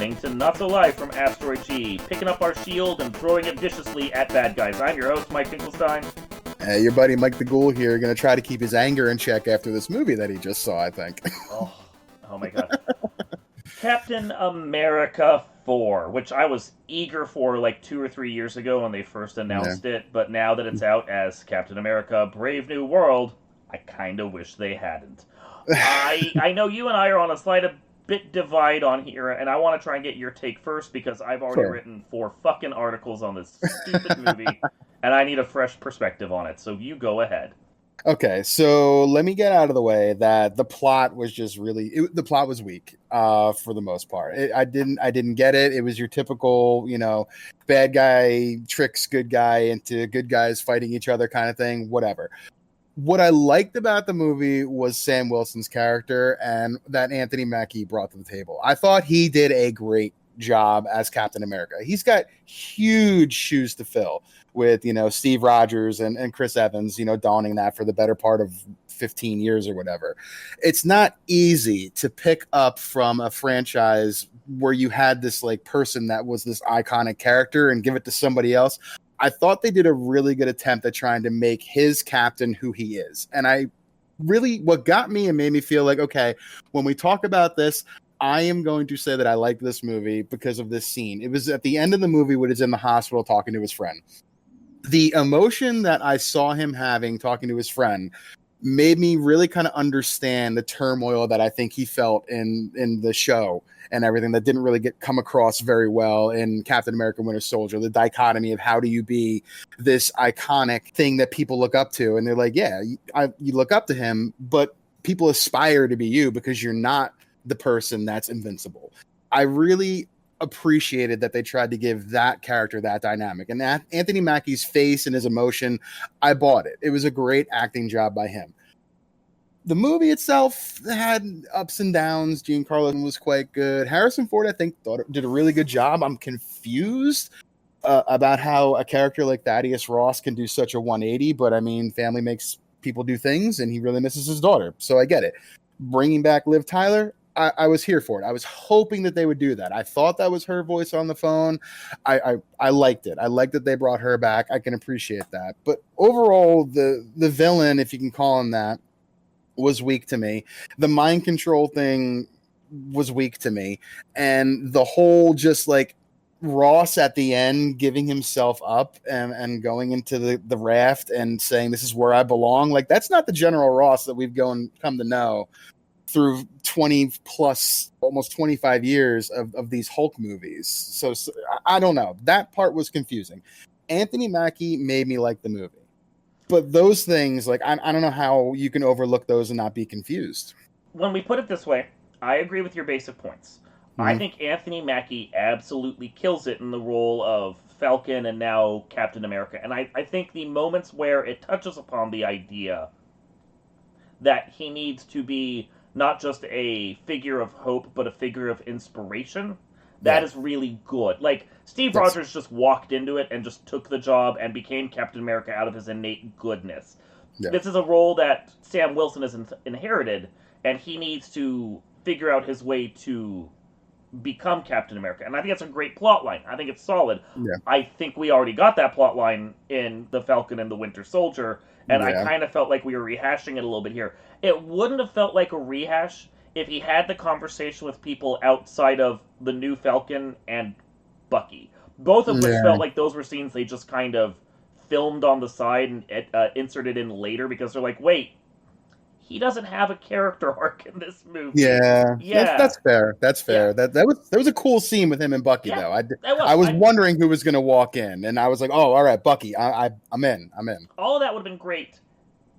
listening to Not So Live from Asteroid G, picking up our shield and throwing it viciously at bad guys. I'm your host, Mike Finkelstein. Your buddy Mike the Ghoul here, going to try to keep his anger in check after this movie that he just saw, I think. Oh my god. Captain America 4, which I was eager for like 2 or 3 years ago when they first announced it, but now that it's out as Captain America Brave New World, I kind of wish they hadn't. I know you and I are on a slight bit divide on here, and I want to try and get your take first because I've already written 4 fucking articles on this stupid movie, and I need a fresh perspective on it, so you go ahead. Okay, so let me get out of the way that the plot was just the plot was weak for the most part. I didn't get it. It was your typical, bad guy tricks good guy into good guys fighting each other kind of thing, whatever. What I liked about the movie was Sam Wilson's character and that Anthony Mackie brought to the table. I thought he did a great job as Captain America. He's got huge shoes to fill with, Steve Rogers and Chris Evans, donning that for the better part of 15 years or whatever. It's not easy to pick up from a franchise where you had this person that was this iconic character and give it to somebody else. I thought they did a really good attempt at trying to make his captain who he is. And what got me and made me feel like, okay, when we talk about this, I am going to say that I like this movie because of this scene. It was at the end of the movie when he's in the hospital talking to his friend. The emotion that I saw him having talking to his friend made me really kind of understand the turmoil that I think he felt in the show and everything that didn't really come across very well in Captain America Winter Soldier. The dichotomy of how do you be this iconic thing that people look up to, and they're like, yeah, you look up to him, but people aspire to be you because you're not the person that's invincible. I really appreciated that they tried to give that character that dynamic, and that Anthony Mackie's face and his emotion, I bought it. It was a great acting job by him. The movie itself had ups and downs. Giancarlo was quite good. Harrison Ford, I think, did a really good job. I'm confused about how a character like Thaddeus Ross can do such a 180, but I mean, family makes people do things, and he really misses his daughter, so I get it. Bringing back Liv Tyler, I was here for it. I was hoping that they would do that. I thought that was her voice on the phone. I liked it. I liked that they brought her back. I can appreciate that. But overall, the villain, if you can call him that, was weak to me. The mind control thing was weak to me. And the whole just Ross at the end giving himself up and going into the raft and saying, this is where I belong. That's not the General Ross that we've come to know through 20 plus, almost 25 years of these Hulk movies. So I don't know. That part was confusing. Anthony Mackie made me like the movie. But those things, I don't know how you can overlook those and not be confused. When we put it this way, I agree with your basic points. Mm-hmm. I think Anthony Mackie absolutely kills it in the role of Falcon and now Captain America. And I think the moments where it touches upon the idea that he needs to be not just a figure of hope, but a figure of inspiration, that is really good. Steve Rogers just walked into it and just took the job and became Captain America out of his innate goodness. Yeah. This is a role that Sam Wilson has inherited, and he needs to figure out his way to become Captain America. And I think that's a great plot line. I think it's solid. Yeah. I think we already got that plot line in The Falcon and the Winter Soldier, and I kind of felt like we were rehashing it a little bit here. It wouldn't have felt like a rehash if he had the conversation with people outside of the new Falcon and Bucky. Both of which felt like those were scenes they just kind of filmed on the side and inserted in later because they're like, wait, he doesn't have a character arc in this movie. Yeah. That's fair. That's fair. Yeah. That was a cool scene with him and Bucky, though. I was wondering who was going to walk in, and I was like, oh, all right, Bucky, I'm in. All of that would have been great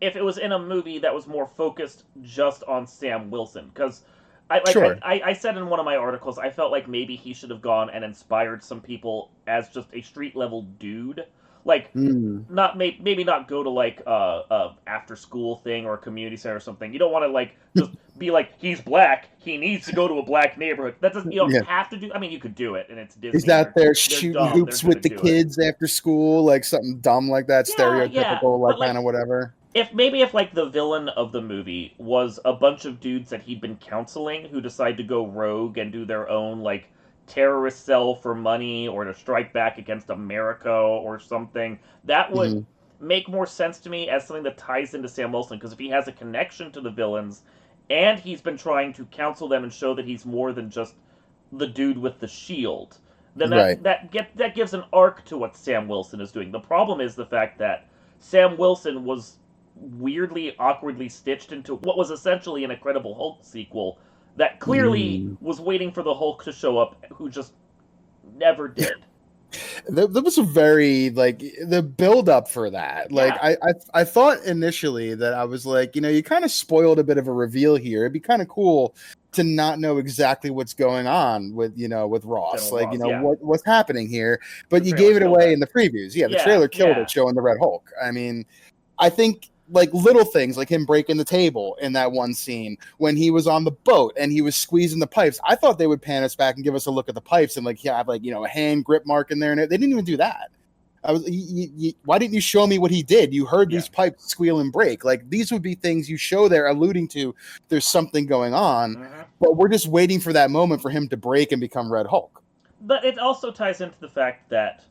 if it was in a movie that was more focused just on Sam Wilson, because I said in one of my articles, I felt like maybe he should have gone and inspired some people as just a street level dude. Maybe not go to a after school thing or a community center or something. You don't want to just be he's black, he needs to go to a black neighborhood. That doesn't you don't have to do. I mean, you could do it, and it's Disney. He's out there shooting hoops with the kids after school, something dumb like that, stereotypical, kind of whatever. If the villain of the movie was a bunch of dudes that he'd been counseling who decide to go rogue and do their own terrorist cell for money or to strike back against America or something. That would Mhm. make more sense to me as something that ties into Sam Wilson, because if he has a connection to the villains and he's been trying to counsel them and show that he's more than just the dude with the shield, then Right. that gives an arc to what Sam Wilson is doing. The problem is the fact that Sam Wilson was weirdly, awkwardly stitched into what was essentially an Incredible Hulk sequel that clearly Mm. was waiting for the Hulk to show up, who just never did. There was a very like the build up for that. Like Yeah, I thought initially that I was like, you kind of spoiled a bit of a reveal here. It'd be kind of cool to not know exactly what's going on with with Ross. General Like, Ross. Yeah, what's happening here. the But you trailer gave it killed away that. in the previews. Yeah, the Yeah, trailer killed yeah, it showing the Red Hulk. I mean, I think like little things like him breaking the table in that one scene when he was on the boat and he was squeezing the pipes. I thought they would pan us back and give us a look at the pipes and like have like a hand grip mark in there, and they didn't even do that. I was, why didn't you show me what he did? You heard yeah. these pipes squeal and break. Like these would be things you show there, alluding to there's something going on, Hmm. but we're just waiting for that moment for him to break and become Red Hulk. But it also ties into the fact that,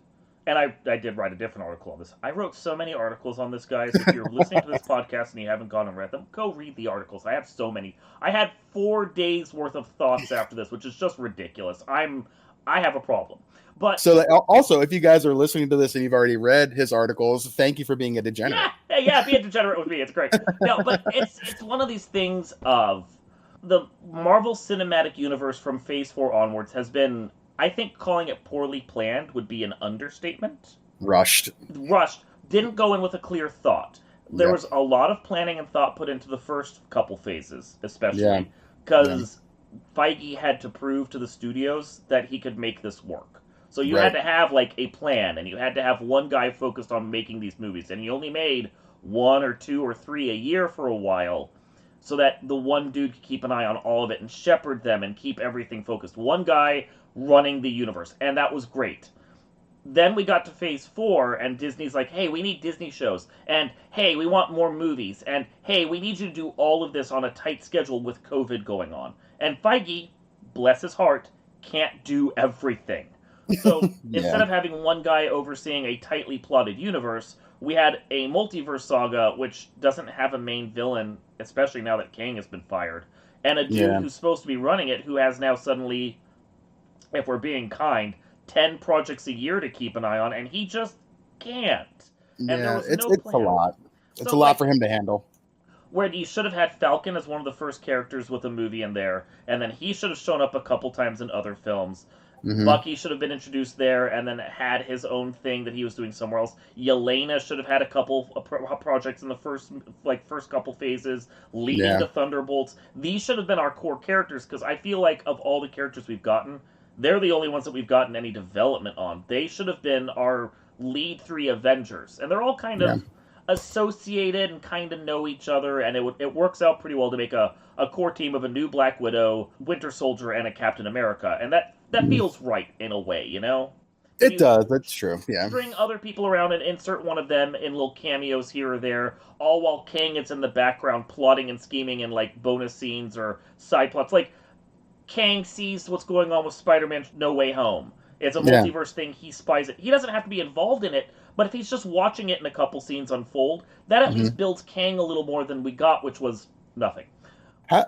and I did write a different article on this. I wrote so many articles on this, guys. If you're listening to this podcast and you haven't gone and read them, go read the articles. I have so many. I had 4 days worth of thoughts after this, which is just ridiculous. I have a problem. But So also, if you guys are listening to this and you've already read his articles, thank you for being a degenerate. yeah, yeah, be a degenerate with me. It's great. No, but it's one of these things of the Marvel Cinematic Universe from Phase 4 onwards has been, I think calling it poorly planned would be an understatement. Rushed. Rushed, didn't go in with a clear thought. There Yep. was a lot of planning and thought put into the first couple phases, Yeah. especially Yeah. because Feige had to prove to the studios that he could make this work. So you had Right. to have like a plan, and you had to have one guy focused on making these movies, and he only made one or two or three a year for a while, so that the one dude could keep an eye on all of it and shepherd them and keep everything focused. One guy running the universe, and that was great. Then we got to phase 4, and Disney's like, hey, we need Disney shows, and hey, we want more movies, and hey, we need you to do all of this on a tight schedule with COVID going on. And Feige, bless his heart, can't do everything. So instead Yeah. of having one guy overseeing a tightly plotted universe, we had a multiverse saga which doesn't have a main villain, especially now that Kang has been fired, and a dude Yeah. who's supposed to be running it who has now suddenly, if we're being kind, 10 projects a year to keep an eye on, and he just can't. And there Yeah. was It's no it's a plan. lot. It's a So, lot like, for him to handle. where you should have had Falcon as one of the first characters with a movie in there, and then he should have shown up a couple times in other films. Hmm. Bucky should have been introduced there, and then had his own thing that he was doing somewhere else. Yelena should have had a couple of projects in the first couple phases, leading Yeah. to Thunderbolts. These should have been our core characters, because I feel like of all the characters we've gotten, they're the only ones that we've gotten any development on. They should have been our lead three Avengers, and they're all kind Yeah. of associated and kind of know each other, and it works out pretty well to make a core team of a new Black Widow, Winter Soldier, and a Captain America, and that Mhm. feels right in a way, you know. If It you does. That's true. Yeah. string other people around and insert one of them in little cameos here or there, all while Kang is in the background plotting and scheming in like bonus scenes or side plots, like Kang sees what's going on with Spider-Man No Way Home. It's a Yeah. multiverse thing. He spies it. He doesn't have to be involved in it, but if he's just watching it in a couple scenes unfold, that at Hmm. least builds Kang a little more than we got, which was nothing.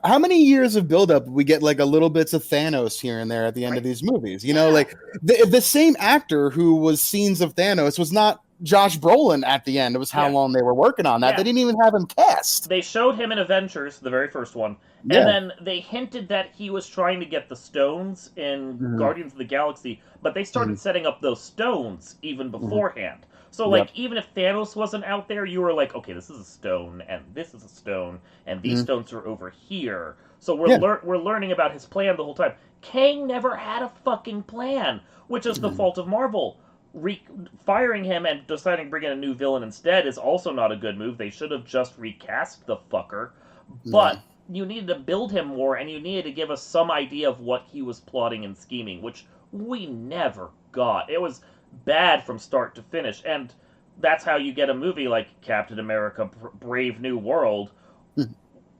How many years of buildup we get like a little bits of Thanos here and there at the end of Right? these movies? Yeah. Like the same actor who was scenes of Thanos was not Josh Brolin at the end. It was how Yeah. long they were working on that. Yeah. They didn't even have him cast. They showed him in Avengers, the very first one, and Yeah. then they hinted that he was trying to get the stones in Hmm. Guardians of the Galaxy, but they started Hmm. setting up those stones even Hmm. beforehand. So, Yep. like, even if Thanos wasn't out there, you were like, okay, this is a stone, and this is a stone, and these Hmm. stones are over here. So we're Yeah. we're learning about his plan the whole time. Kang never had a fucking plan, which is the Hmm. fault of Marvel. Firing him and deciding to bring in a new villain instead is also not a good move. They should have just recast the fucker. Yeah. But you needed to build him more, and you needed to give us some idea of what he was plotting and scheming, which we never got. It was bad from start to finish, and that's how you get a movie like Captain America Brave New World,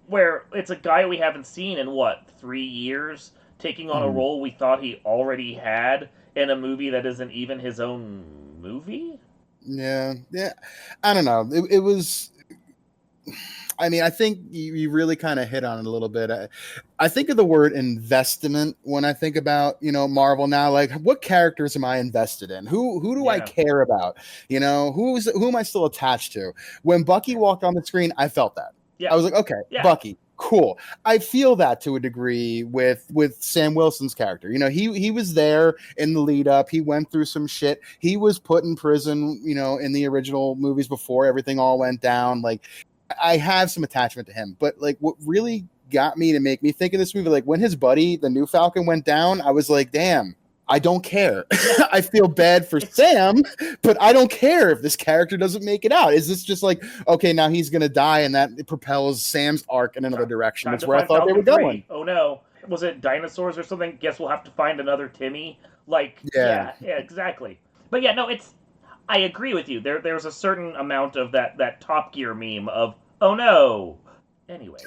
where it's a guy we haven't seen in, what, 3 years? taking on a role we thought he already had in a movie that isn't even his own movie. Yeah, yeah. I don't know. It was. I mean, I think you really kind of hit on it a little bit. I think of the word investment when I think about, Marvel now. Like, what characters am I invested in? Who do I care about? Who am I still attached to? When Bucky walked on the screen, I felt that. Yeah. I was like, okay, Bucky, cool. I feel that to a degree with Sam Wilson's character. He was there in the lead up. He went through some shit. He was put in prison, in the original movies before everything all went down. Like, I have some attachment to him, but like what really got me to make me think of this movie, like when his buddy, the new Falcon, went down, I was like, damn, I don't care. I feel bad for Sam, but I don't care if this character doesn't make it out. Is this just like, okay, now he's going to die and that propels Sam's arc in another direction? That's where I thought Falcon they were going. Oh no. Was it dinosaurs or something? Guess we'll have to find another Timmy. Like, yeah, exactly. But yeah, no, I agree with you. There's a certain amount of that Top Gear meme of, oh no. Anyway,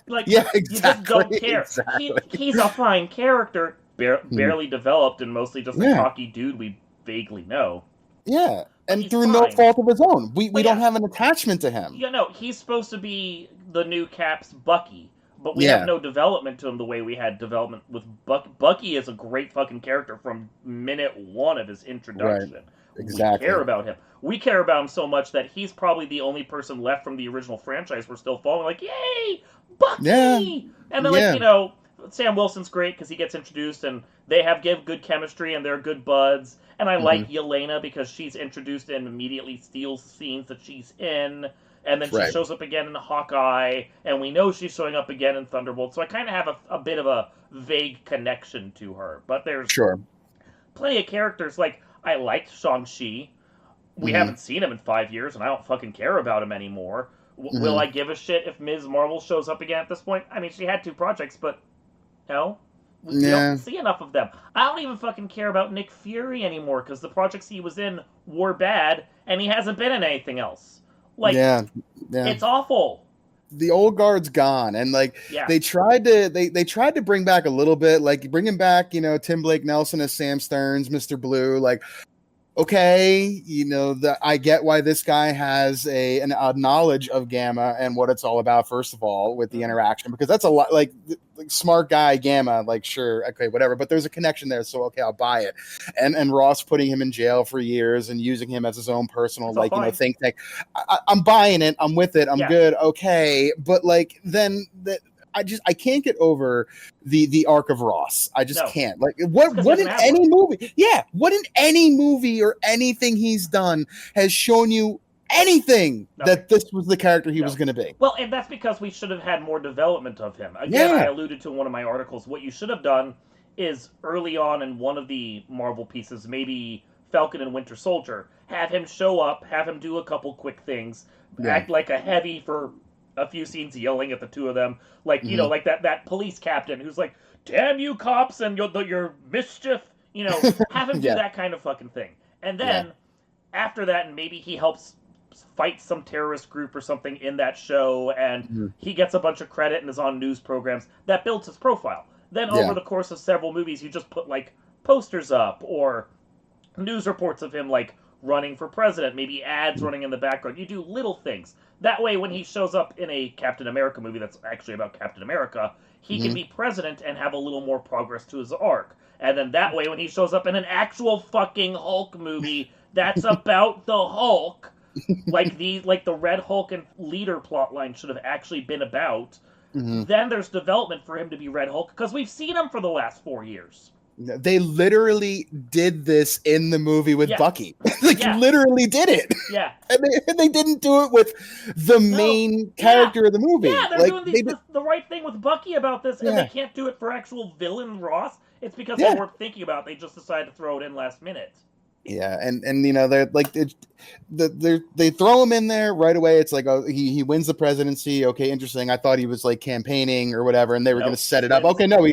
like, yeah, exactly, you just don't care. Exactly. He's a fine character, barely developed, and mostly just a cocky dude we vaguely know. Yeah, and through no fault of his own. We don't have an attachment to him. He's supposed to be the new Cap's Bucky, but we have no development to him the way we had development with Bucky is a great fucking character from minute one of his introduction. Right. Exactly. We care about him. We care about him so much that he's probably the only person left from the original franchise we're still following. Like, yay, Bucky! Yeah. And then, Sam Wilson's great because he gets introduced and they give good chemistry and they're good buds. And I like Yelena because she's introduced and immediately steals scenes that she's in. And then she shows up again in Hawkeye, and we know she's showing up again in Thunderbolt. So I kind of have a bit of a vague connection to her. But there's plenty of characters. Like, I liked Shang-Chi. We haven't seen him in 5 years, and I don't fucking care about him anymore. Will I give a shit if Ms. Marvel shows up again at this point? I mean, she had 2 projects, but no. We don't see enough of them. I don't even fucking care about Nick Fury anymore, because the projects he was in were bad, and he hasn't been in anything else. Like, it's awful. The old guard's gone, and they tried to bring back a little bit, like bringing back Tim Blake Nelson as Sam Stearns, Mr. Blue. Like, okay, I get why this guy has a knowledge of Gamma and what it's all about. First of all, with the interaction, because that's a lot. Like smart guy Gamma, like sure, okay, whatever. But there's a connection there, so okay, I'll buy it. And Ross putting him in jail for years and using him as his own personal think tank. I'm buying it. I'm with it. I'm good. Okay, but then that. I can't get over the arc of Ross. I just can't. Like what in any movie? Yeah, what in any movie or anything he's done has shown you anything that this was the character he was going to be. Well, and that's because we should have had more development of him. Again, I alluded to in one of my articles. What you should have done is early on in one of the Marvel pieces, maybe Falcon and Winter Soldier, have him show up, have him do a couple quick things, act like a heavy for a few scenes yelling at the two of them, like like that police captain who's like, "Damn you cops and your mischief," have him do that kind of fucking thing, and then after that, and maybe he helps fight some terrorist group or something in that show, and he gets a bunch of credit and is on news programs. That builds his profile. Then over the course of several movies, you just put like posters up or news reports of him like running for president, maybe ads running in the background. You do little things. That way, when he shows up in a Captain America movie that's actually about Captain America, he can be president and have a little more progress to his arc. And then that way, when he shows up in an actual fucking Hulk movie that's about the Hulk, like the Red Hulk and leader plotline should have actually been about, then there's development for him to be Red Hulk, because we've seen him for the last 4 years. They literally did this in the movie with Bucky. Literally did it. Yeah. And they didn't do it with the main character of the movie. Yeah, they're doing the right thing with Bucky about this, and they can't do it for actual villain Ross. It's because they weren't thinking about it. They just decided to throw it in last minute. Yeah, and they're like they throw him in there right away. It's like, oh, he wins the presidency. Okay, interesting. I thought he was like campaigning or whatever, and they were going to set it up. Okay, no,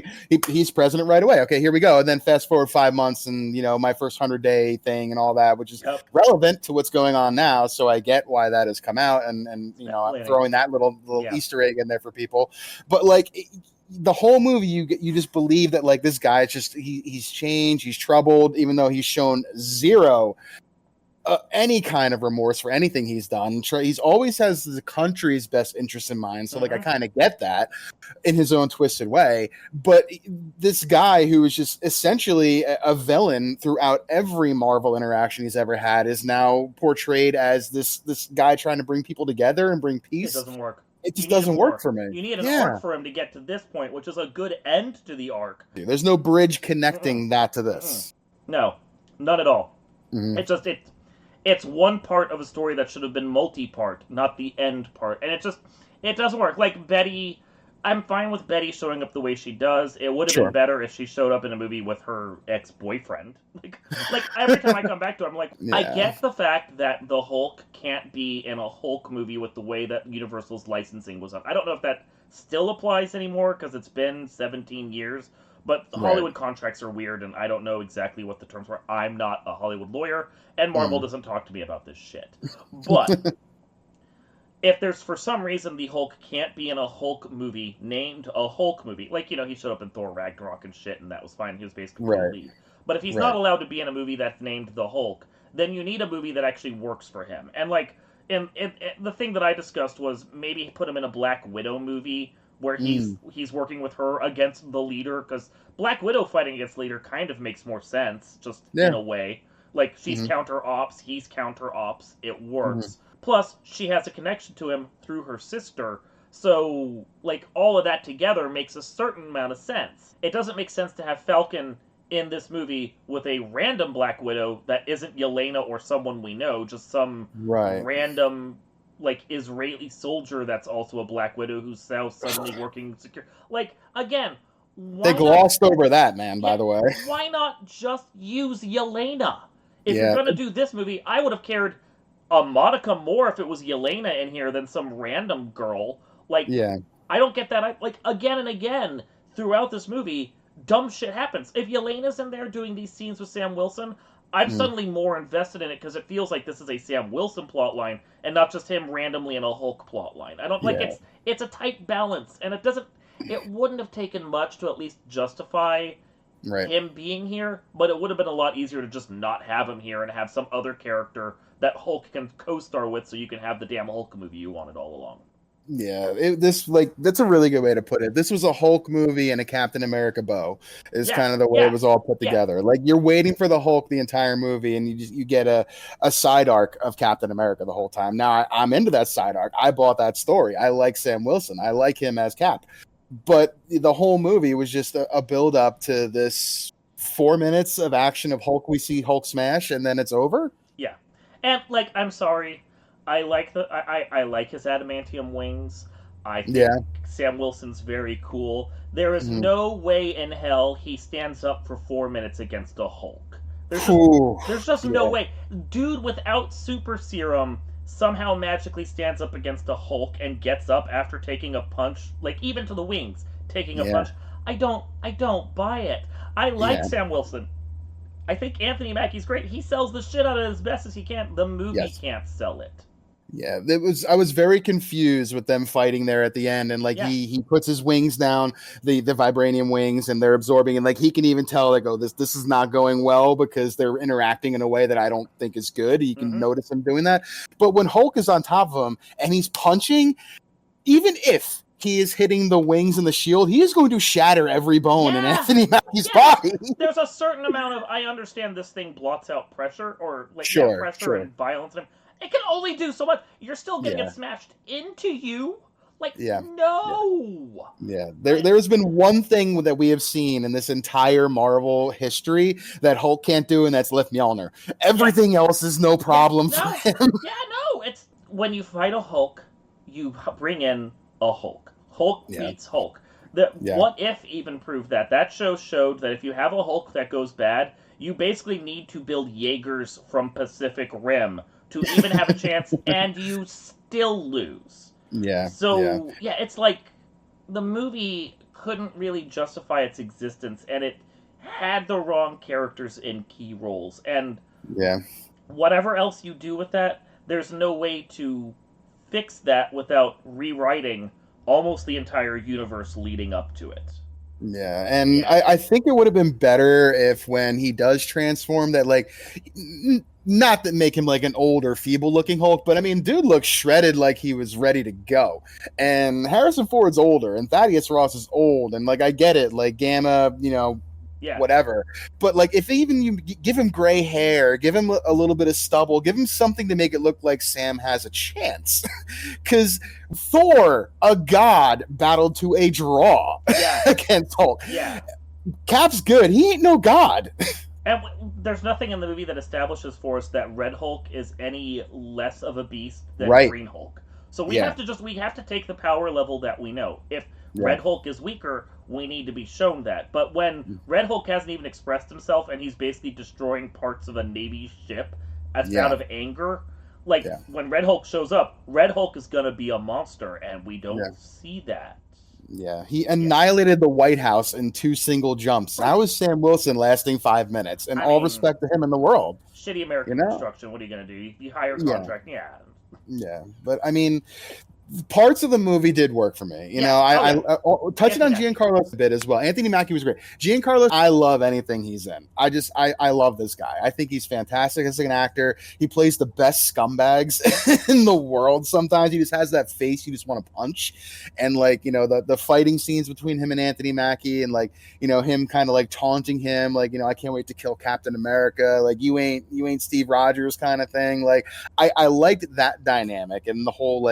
he's president right away. Okay, here we go. And then fast forward 5 months, and my first 100-day thing and all that, which is relevant to what's going on now. So I get why that has come out, and I'm throwing that little Easter egg in there for people. But the whole movie you just believe that like this guy is just he's changed, he's troubled, even though he's shown zero any kind of remorse for anything he's done. He's always has the country's best interest in mind. So like I kind of get that in his own twisted way. But this guy who is just essentially a villain throughout every Marvel interaction he's ever had is now portrayed as this guy trying to bring people together and bring peace. It doesn't work. It just doesn't work for me. You need an arc for him to get to this point, which is a good end to the arc. There's no bridge connecting that to this. No, none at all. It's one part of a story that should have been multi-part, not the end part. And it doesn't work. Like Betty, I'm fine with Betty showing up the way she does. It would have been better if she showed up in a movie with her ex-boyfriend. Like every time I come back to it, I'm like, I get the fact that the Hulk can't be in a Hulk movie with the way that Universal's licensing was up. I don't know if that still applies anymore because it's been 17 years. But the Hollywood contracts are weird, and I don't know exactly what the terms were. I'm not a Hollywood lawyer, and Marvel doesn't talk to me about this shit. But if there's, for some reason, the Hulk can't be in a Hulk movie named a Hulk movie, like, he showed up in Thor Ragnarok and shit, and that was fine. He was basically the lead. But if he's not allowed to be in a movie that's named the Hulk, then you need a movie that actually works for him. And, like, the thing that I discussed was maybe put him in a Black Widow movie where he's working with her against the leader, because Black Widow fighting against leader kind of makes more sense, just in a way. Like, she's counter-ops, he's counter-ops, it works. Plus, she has a connection to him through her sister, so, like, all of that together makes a certain amount of sense. It doesn't make sense to have Falcon in this movie with a random Black Widow that isn't Yelena or someone we know, just some random, like, Israeli soldier that's also a Black Widow who's now suddenly working secure. Like, again, they glossed over that, man, by the way. Why not just use Yelena? If you're going to do this movie, I would have cared a modicum more if it was Yelena in here than some random girl. Like, I don't get that. Like, again and again, throughout this movie, dumb shit happens. If Yelena's in there doing these scenes with Sam Wilson, I'm suddenly more invested in it because it feels like this is a Sam Wilson plotline and not just him randomly in a Hulk plotline. I don't like it's a tight balance, and it wouldn't have taken much to at least justify him being here, but it would have been a lot easier to just not have him here and have some other character that Hulk can co-star with, so you can have the damn Hulk movie you wanted all along. Yeah, that's a really good way to put it. This was a Hulk movie and a Captain America bow. Is kind of the way it was all put together. Like, you're waiting for the Hulk the entire movie, and you get a side arc of Captain America the whole time. Now I'm into that side arc. I bought that story. I like Sam Wilson. I like him as Cap. But the whole movie was just a build up to this 4 minutes of action of Hulk. We see Hulk smash, and then it's over. Yeah, and like, I'm sorry. I like I like his adamantium wings. I think Sam Wilson's very cool. There is no way in hell he stands up for 4 minutes against a Hulk. There's just no way. Dude without super serum somehow magically stands up against a Hulk and gets up after taking a punch, like even to the wings, taking a punch. I don't buy it. I like Sam Wilson. I think Anthony Mackie's great. He sells the shit out of it as best as he can. The movie can't sell it. Yeah, I was very confused with them fighting there at the end, and like he puts his wings down, the vibranium wings, and they're absorbing, and like he can even tell, like, oh, this is not going well because they're interacting in a way that I don't think is good. You can notice him doing that. But when Hulk is on top of him and he's punching, even if he is hitting the wings and the shield, he is going to shatter every bone in Anthony Mackie's body. There's a certain amount of, I understand this thing blots out pressure, or like pressure and violence. It can only do so much. You're still going to get smashed into you. Like, no. Yeah. There has been one thing that we have seen in this entire Marvel history that Hulk can't do, and that's lift Mjolnir. Everything else is no problem for him. Yeah, no. It's when you fight a Hulk, you bring in a Hulk. Hulk beats Hulk. What If even proved that. That show showed that if you have a Hulk that goes bad, you basically need to build Jaegers from Pacific Rim to even have a chance, and you still lose. Yeah. So, it's like the movie couldn't really justify its existence, and it had the wrong characters in key roles. And whatever else you do with that, there's no way to fix that without rewriting almost the entire universe leading up to it. Yeah, and Yeah. I think it would have been better if when he does transform that like not that make him like an old or feeble looking Hulk, but I mean dude looks shredded like he was ready to go. And Harrison Ford's older and Thaddeus Ross is old and like I get it, like Gamma, Yeah. whatever. But like if even you give him gray hair, give him a little bit of stubble, give him something to make it look like Sam has a chance. Cuz Thor, a god, battled to a draw against Hulk. Yeah. Cap's good. He ain't no god. And there's nothing in the movie that establishes for us that Red Hulk is any less of a beast than Right. Green Hulk. So we have to take the power level that we know. If Red Hulk is weaker, we need to be shown that. But when Red Hulk hasn't even expressed himself and he's basically destroying parts of a Navy ship out of anger, when Red Hulk shows up, Red Hulk is going to be a monster, and we don't see that. Yeah, he annihilated the White House in 2 single jumps. How is Sam Wilson lasting 5 minutes? And all respect to him in the world. Shitty American construction. What are you going to do? You hire a contract. Yeah, but I mean, parts of the movie did work for me. I touching on Giancarlo a bit as well. Anthony Mackie was great. Giancarlo, I love anything he's in. I love this guy. I think he's fantastic as an actor. He plays the best scumbags in the world. Sometimes he just has that face you just want to punch. And the fighting scenes between him and Anthony Mackie, and him kind of like taunting him, I can't wait to kill Captain America. Like you ain't Steve Rogers kind of thing. Like I liked that dynamic and the whole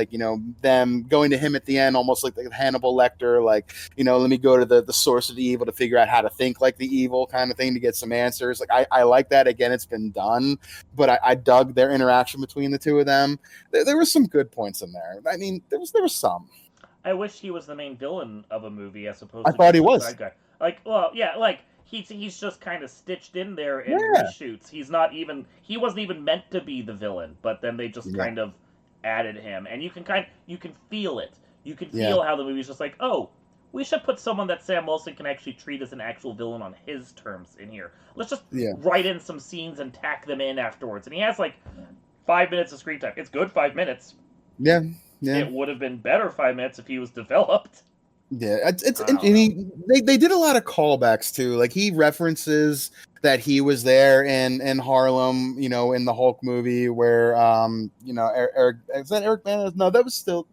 them going to him at the end, almost like the Hannibal Lecter, let me go to the source of the evil to figure out how to think like the evil kind of thing to get some answers. Like I like that. Again, it's been done, but I dug their interaction between the two of them. There were some good points in there. I mean, there was some. I wish he was the main villain of a movie as opposed to thought he was. side guy. He's just kind of stitched in there in reshoots. He wasn't even meant to be the villain, but then they just kind of added him, and you can feel it. You can feel how the movie's just like, oh, we should put someone that Sam Wilson can actually treat as an actual villain on his terms in here. Let's just write in some scenes and tack them in afterwards. And he has 5 minutes of screen time. It's good 5 minutes. Yeah. It would have been better 5 minutes if he was developed. Yeah, they did a lot of callbacks too. Like he references that he was there in Harlem, in the Hulk movie where Eric is that Eric Bana? No, that was still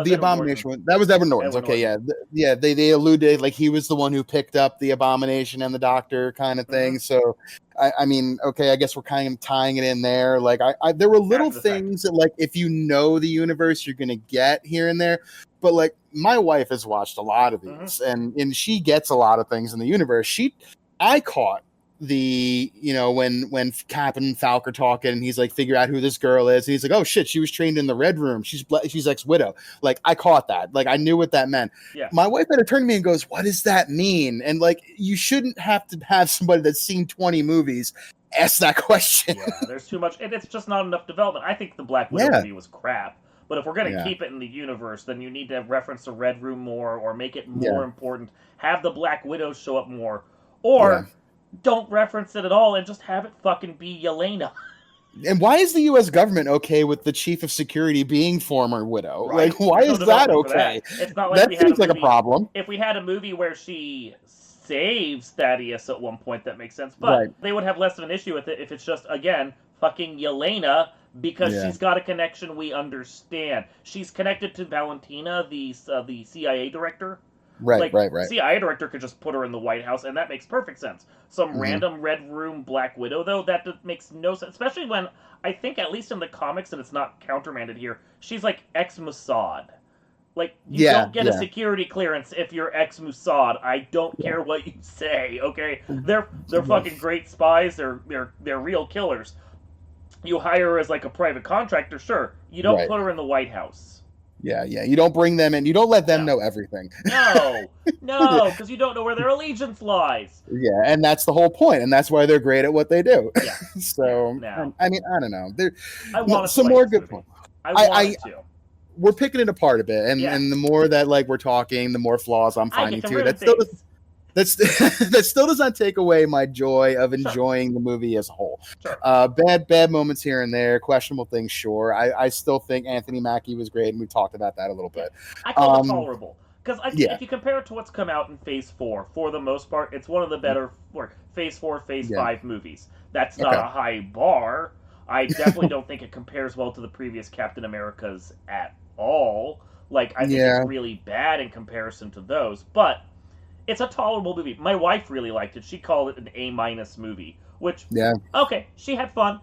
the Abomination one. That was Edward Norton's. Okay, yeah. They alluded like he was the one who picked up the Abomination and the Doctor kind of thing. Mm-hmm. So I mean, okay, I guess we're kind of tying it in there. Like there were little things that if you know the universe, you're gonna get here and there. But my wife has watched a lot of these, and she gets a lot of things in the universe. I caught the when Cap and Falcon are talking, and he's like, figure out who this girl is, and he's like, oh shit, she was trained in the Red Room. She's ex-widow. I caught that. I knew what that meant. Yeah. My wife had to turn to me and goes, what does that mean? And you shouldn't have to have somebody that's seen 20 movies ask that question. Yeah, there's too much, and it's just not enough development. I think the Black Widow movie was crap. But if we're going to keep it in the universe, then you need to reference the Red Room more, or make it more important. Have the Black Widow show up more. Or don't reference it at all and just have it fucking be Yelena. And why is the U.S. government okay with the chief of security being former Widow? Right. Why is that okay? It's not that seems like a problem. If we had a movie where she saves Thaddeus at one point, that makes sense. But they would have less of an issue with it if it's just, again, fucking Yelena, because she's got a connection we understand. She's connected to Valentina, the CIA director. Right. CIA director could just put her in the White House, and that makes perfect sense. Some random Red Room Black Widow, though, that makes no sense. Especially when, I think, at least in the comics, and it's not countermanded here, she's ex-Mossad. You don't get a security clearance if you're ex-Mossad. I don't care what you say, okay? They're fucking great spies. They're real killers. You hire her as a private contractor, sure. You don't put her in the White House. Yeah. You don't bring them in. You don't let them know everything. No, because you don't know where their allegiance lies. Yeah, and that's the whole point, and that's why they're great at what they do. Yeah. So, I mean, I don't know. I want some more good points. I want to. We're picking it apart a bit, and the more that we're talking, the more flaws I'm finding too. That still does not take away my joy of enjoying the movie as a whole. cool. Sure. Bad moments here and there, questionable things, sure. I still think Anthony Mackie was great, and we talked about that a little Yeah. bit. I call it tolerable. Because Yeah. if you compare it to what's come out in Phase 4, for the most part, it's one of the better Phase 4, Phase Yeah. 5 movies. That's not Okay. a high bar. I definitely don't think it compares well to the previous Captain Americas at all. Like, I think it's Yeah. really bad in comparison to those. But it's a tolerable movie. My wife really liked it. She called it an A minus movie, which, Yeah. okay, she had fun.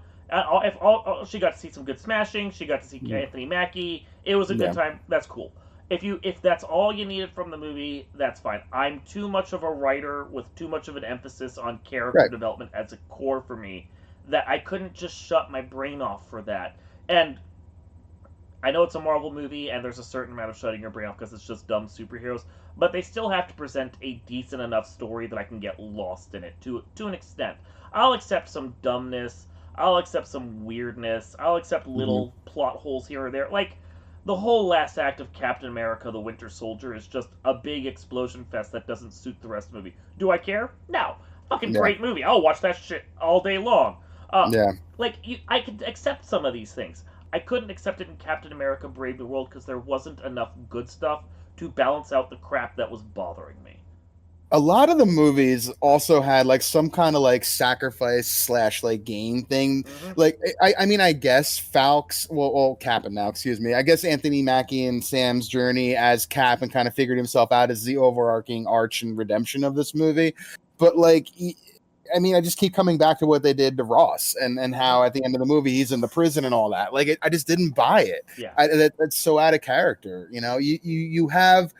She got to see some good smashing, she got to see Anthony Mackie. It was a good Yeah. time. That's cool. If that's all you needed from the movie, that's fine. I'm too much of a writer with too much of an emphasis on character Right. development as a core for me that I couldn't just shut my brain off for that. And I know it's a Marvel movie, and there's a certain amount of shutting your brain off because it's just dumb superheroes, but they still have to present a decent enough story that I can get lost in it to an extent. I'll accept some dumbness. I'll accept some weirdness. I'll accept Mm-hmm. little plot holes here or there. Like, the whole last act of Captain America the Winter Soldier is just a big explosion fest that doesn't suit the rest of the movie. Do I care? No. Fucking Yeah. great movie. I'll watch that shit all day long. Yeah. I could accept some of these things. I couldn't accept it in Captain America Brave New World because there wasn't enough good stuff to balance out the crap that was bothering me. A lot of the movies also had like some kind of like sacrifice slash like gain thing. Mm-hmm. Like I mean, I guess Falk's Cap now, excuse me. I guess Anthony Mackie and Sam's journey as Cap and kind of figured himself out as the overarching arch and redemption of this movie. But like, I mean, I just keep coming back to what they did to Ross and how at the end of the movie he's in the prison and all that. Like, I just didn't buy it. Yeah, that's so out of character. You know, you have.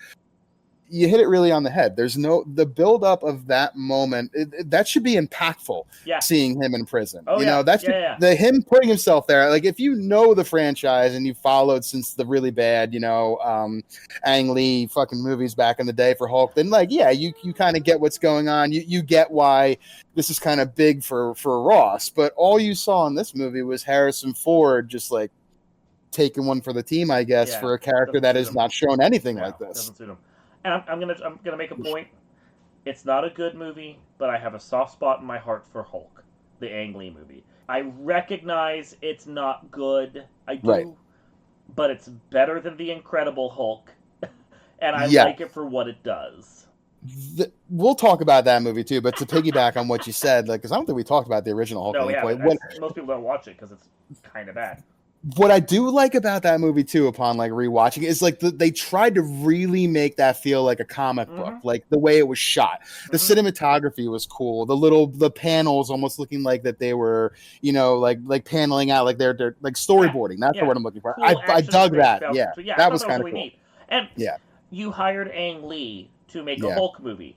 You hit it really on the head. There's the buildup of that moment that should be impactful. Yeah. Seeing him in prison, oh, you know, that's the him putting himself there. Like if you know the franchise and you followed since the really bad, you know, Ang Lee fucking movies back in the day for Hulk, then like you kind of get what's going on. You get why this is kind of big for Ross. But all you saw in this movie was Harrison Ford just like taking one for the team, I guess, for a character that has not shown anything like this. Doesn't suit him. And I'm gonna make a point. It's not a good movie, but I have a soft spot in my heart for Hulk, the Ang Lee movie. I recognize it's not good. I do, right. But it's better than the Incredible Hulk, and I like it for what it does. We'll talk about that movie too, but to piggyback on what you said, like, because I don't think we talked about the original Hulk. No, most people don't watch it because it's kind of bad. What I do like about that movie too, upon like rewatching, is like they tried to really make that feel like a comic book, like the way it was shot. The cinematography was cool. The panels almost looking like that they were, you know, like paneling out, like they're like storyboarding. That's the word I'm looking for. Cool I dug that. That was kind of really cool. Neat. And you hired Ang Lee to make a Hulk movie.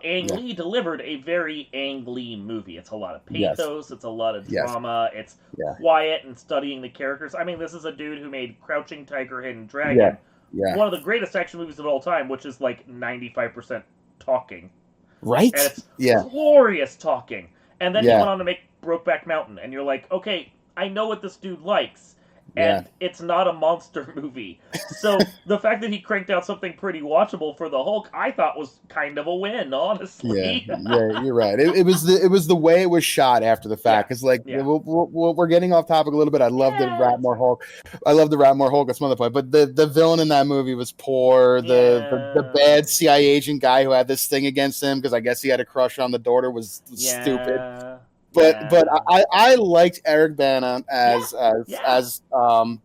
Ang Lee delivered a very Ang Lee movie. It's a lot of pathos. It's a lot of drama. It's quiet and studying the characters. I mean, this is a dude who made Crouching Tiger, Hidden Dragon, one of the greatest action movies of all time, which is like 95% talking. Right? And it's glorious talking. And then he went on to make Brokeback Mountain, and you're like, okay, I know what this dude likes. And it's not a monster movie. So the fact that he cranked out something pretty watchable for the Hulk, I thought was kind of a win, honestly. Yeah, you're right. It was the way it was shot after the fact. Because we're getting off topic a little bit. I love the Ratmore Hulk. I love the Ratmore Hulk at some other point. But the villain in that movie was poor. The bad CIA agent guy who had this thing against him because I guess he had a crush on the daughter was stupid. But I liked Eric Bana as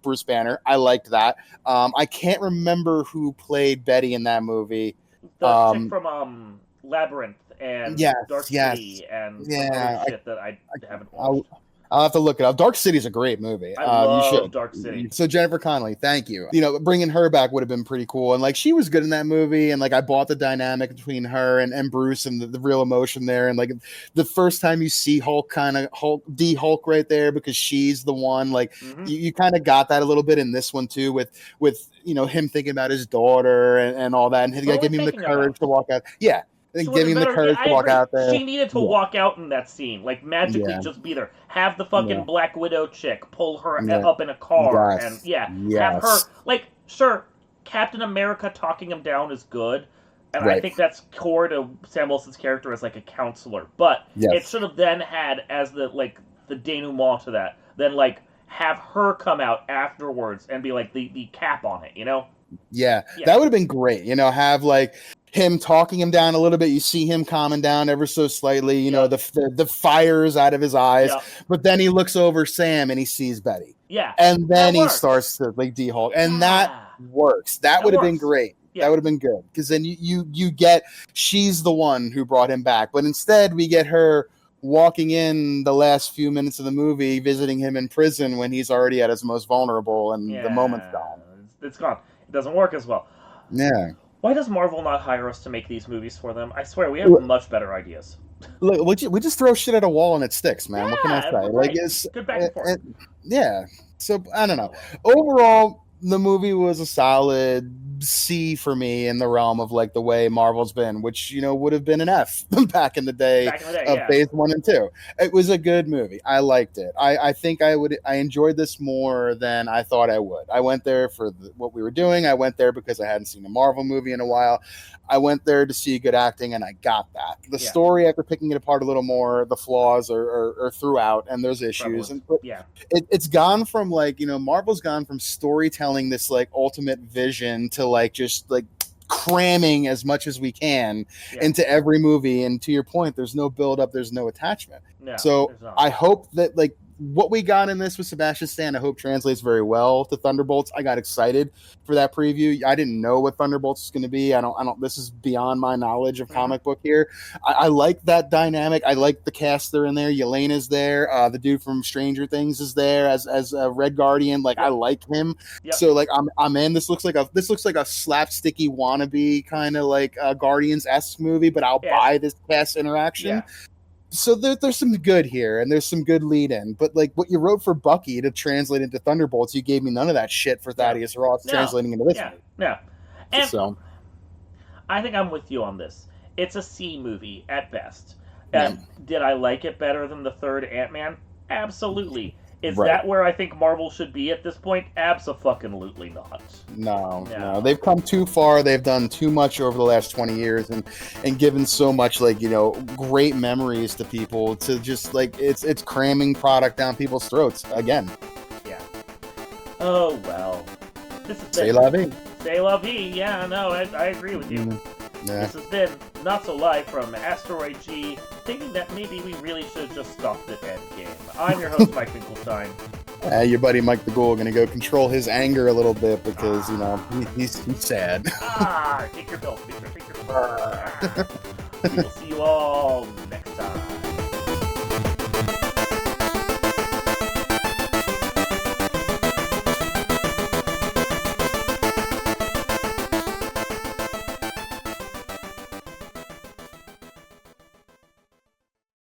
Bruce Banner. I liked that. I can't remember who played Betty in that movie. The chick from Labyrinth and Dark City and some other shit that I haven't watched. I'll have to look it up. Dark City is a great movie. I love you should. Dark City. So Jennifer Connelly, thank you. You know, bringing her back would have been pretty cool. And like, she was good in that movie. And like, I bought the dynamic between her and Bruce and the real emotion there. And like, the first time you see Hulk Hulk right there because she's the one. Like, you kind of got that a little bit in this one too, with you know him thinking about his daughter and all that, and giving him the courage to walk out. Yeah. Give him the courage to walk out there. She needed to walk out in that scene, like magically just be there. Have the fucking Black Widow chick pull her up in a car, and have her like Captain America talking him down is good, and I think that's core to Sam Wilson's character as like a counselor. But it should have then had as the like the denouement to that than like have her come out afterwards and be like the cap on it, you know? Yeah, Yeah. that would have been great. You know, have like him talking him down a little bit. You see him calming down ever so slightly. You know, Yep. the fires out of his eyes. Yep. But then he looks over Sam and he sees Betty. Yeah. And then That he works. starts to like de-Hulk. And Yeah. that works. That would have been works. great. Yeah. That would have been good. Because then you get she's the one who brought him back. But instead we get her walking in the last few minutes of the movie, visiting him in prison when he's already at his most vulnerable and the moment's gone. It's gone. It doesn't work as well. Yeah. Why does Marvel not hire us to make these movies for them? I swear, we have much better ideas. Look, we just throw shit at a wall and it sticks, man. Yeah, what can I say? right. Like it's good back and forth. Yeah. So I don't know. Overall, the movie was a solid C for me in the realm of like the way Marvel's been, which would have been an F back in the day of Phase 1 and 2. It was a good movie. I liked it. I think I enjoyed this more than I thought I would. I went there for what we were doing. I went there because I hadn't seen a Marvel movie in a while. I went there to see good acting, and I got that. The story, after picking it apart a little more, the flaws are throughout, and there's issues. It's gone from like, Marvel's gone from storytelling this like ultimate vision to like just like cramming as much as we can into every movie. And to your point, there's no build up, there's no attachment. So I hope that like what we got in this with Sebastian Stan, I hope translates very well to Thunderbolts. I got excited for that preview. I didn't know what Thunderbolts was going to be. I don't. This is beyond my knowledge of comic book here. I like that dynamic. I like the cast they're in there. Yelena's there. The dude from Stranger Things is there as a Red Guardian. Like I like him. So like I'm in. This looks like a slapsticky wannabe kind of like Guardians-esque movie, but I'll buy this cast interaction. So there's some good here, and there's some good lead-in. But like what you wrote for Bucky to translate into Thunderbolts, you gave me none of that shit for Thaddeus Ross translating into this movie. And so I think I'm with you on this. It's a C movie at best. Did I like it better than the third Ant-Man? Absolutely. Is that where I think Marvel should be at this point? Abso-fucking-lutely not. No. They've come too far. They've done too much over the last 20 years and given so much like, great memories to people to just like it's cramming product down people's throats again. Yeah. Oh well. This is C'est la vie. C'est la vie. Yeah, no, I agree with you. This has been Not So Live from Asteroid G, thinking that maybe we really should have just stopped at Endgame. I'm your host, Mike Finkelstein. Your buddy Mike the Ghoul going to go control his anger a little bit because, he's sad. Take your pill. Take your pill. We will see